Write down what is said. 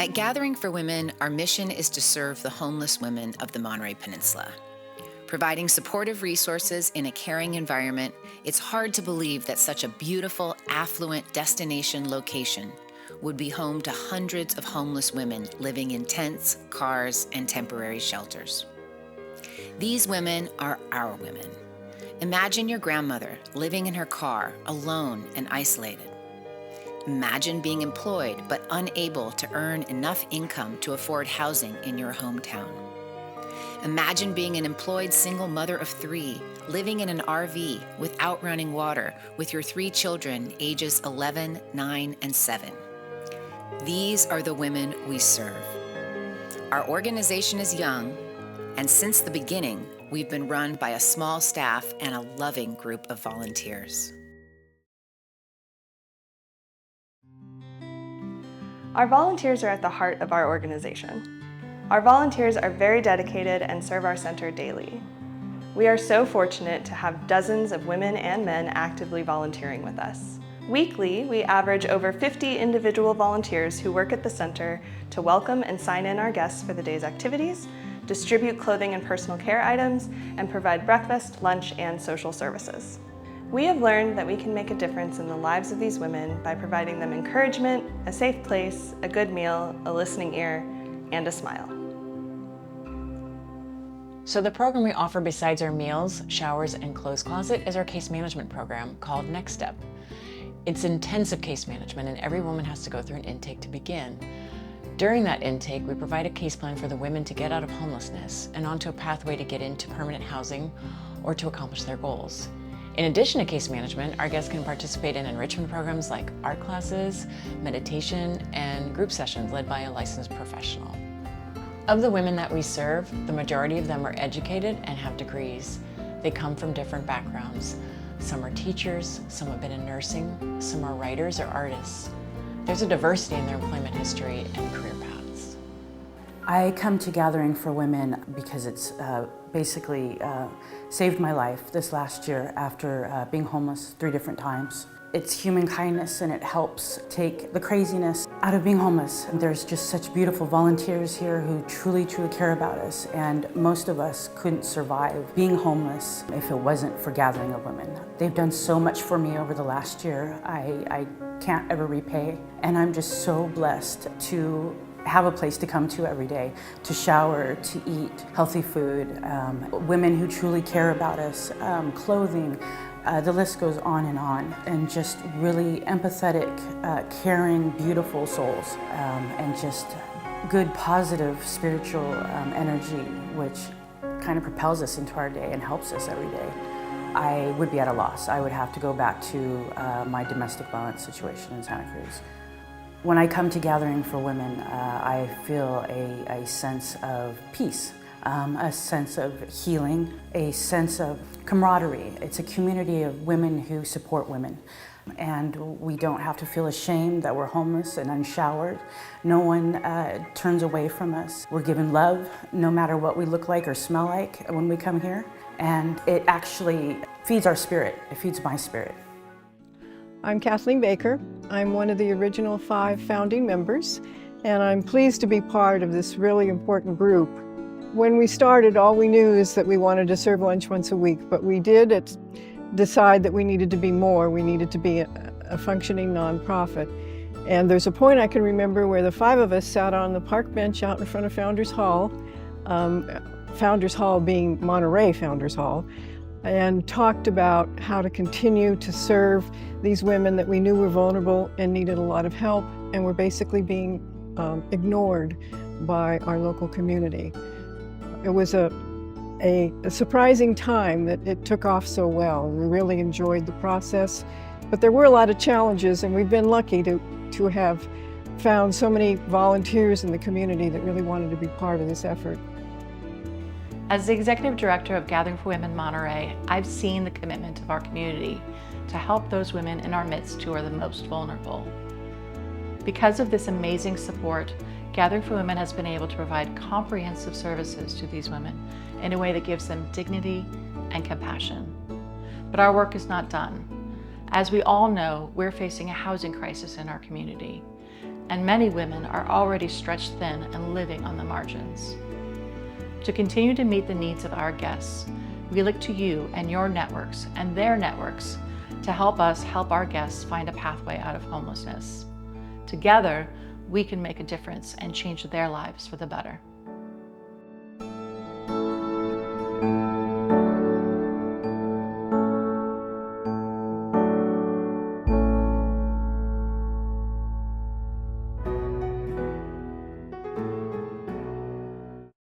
At Gathering for Women, our mission is to serve the homeless women of the Monterey Peninsula. Providing supportive resources in a caring environment, it's hard to believe that such a beautiful, affluent destination location would be home to hundreds of homeless women living in tents, cars, and temporary shelters. These women are our women. Imagine your grandmother living in her car, alone and isolated. Imagine being employed but unable to earn enough income to afford housing in your hometown. Imagine being an employed single mother of 3, living in an RV without running water with your 3 children ages 11, 9, and 7. These are the women we serve. Our organization is young, and since the beginning, we've been run by a small staff and a loving group of volunteers. Our volunteers are at the heart of our organization. Our volunteers are very dedicated and serve our center daily. We are so fortunate to have dozens of women and men actively volunteering with us. Weekly, we average over 50 individual volunteers who work at the center to welcome and sign in our guests for the day's activities, distribute clothing and personal care items, and provide breakfast, lunch, and social services. We have learned that we can make a difference in the lives of these women by providing them encouragement, a safe place, a good meal, a listening ear, and a smile. So the program we offer besides our meals, showers, and clothes closet is our case management program called Next Step. It's intensive case management, and every woman has to go through an intake to begin. During that intake, we provide a case plan for the women to get out of homelessness and onto a pathway to get into permanent housing or to accomplish their goals. In addition to case management, our guests can participate in enrichment programs like art classes, meditation, and group sessions led by a licensed professional. Of the women that we serve, the majority of them are educated and have degrees. They come from different backgrounds. Some are teachers, some have been in nursing, some are writers or artists. There's a diversity in their employment history and career paths. I come to Gathering for Women because it's basically saved my life this last year after being homeless 3 different times. It's human kindness, and it helps take the craziness out of being homeless. There's just such beautiful volunteers here who truly care about us, and most of us couldn't survive being homeless if it wasn't for Gathering of Women. They've done so much for me over the last year. I can't ever repay, and I'm just so blessed to have a place to come to every day, to shower, to eat healthy food, women who truly care about us, clothing, the list goes on, and just really empathetic, caring, beautiful souls, and just good, positive, spiritual energy, which kind of propels us into our day and helps us every day. I would be at a loss. I would have to go back to my domestic violence situation in Santa Cruz. When I come to Gathering for Women, I feel a sense of peace, a sense of healing, a sense of camaraderie. It's a community of women who support women. And we don't have to feel ashamed that we're homeless and unshowered. No one turns away from us. We're given love no matter what we look like or smell like when we come here. And it actually feeds our spirit. It feeds my spirit. I'm Kathleen Baker. I'm one of the original 5 founding members, and I'm pleased to be part of this really important group. When we started, all we knew is that we wanted to serve lunch once a week, but we did decide that we needed to be more. We needed to be a functioning nonprofit. And there's a point I can remember where the 5 of us sat on the park bench out in front of Founders Hall, Founders Hall being Monterey Founders Hall, and talked about how to continue to serve these women that we knew were vulnerable and needed a lot of help and were basically being ignored by our local community. It was a surprising time that it took off so well. We really enjoyed the process, but there were a lot of challenges, and we've been lucky to have found so many volunteers in the community that really wanted to be part of this effort. As the Executive Director of Gathering for Women Monterey, I've seen the commitment of our community to help those women in our midst who are the most vulnerable. Because of this amazing support, Gathering for Women has been able to provide comprehensive services to these women in a way that gives them dignity and compassion. But our work is not done. As we all know, we're facing a housing crisis in our community. and many women are already stretched thin and living on the margins. To continue to meet the needs of our guests, we look to you and your networks and their networks to help us help our guests find a pathway out of homelessness. Together, we can make a difference and change their lives for the better.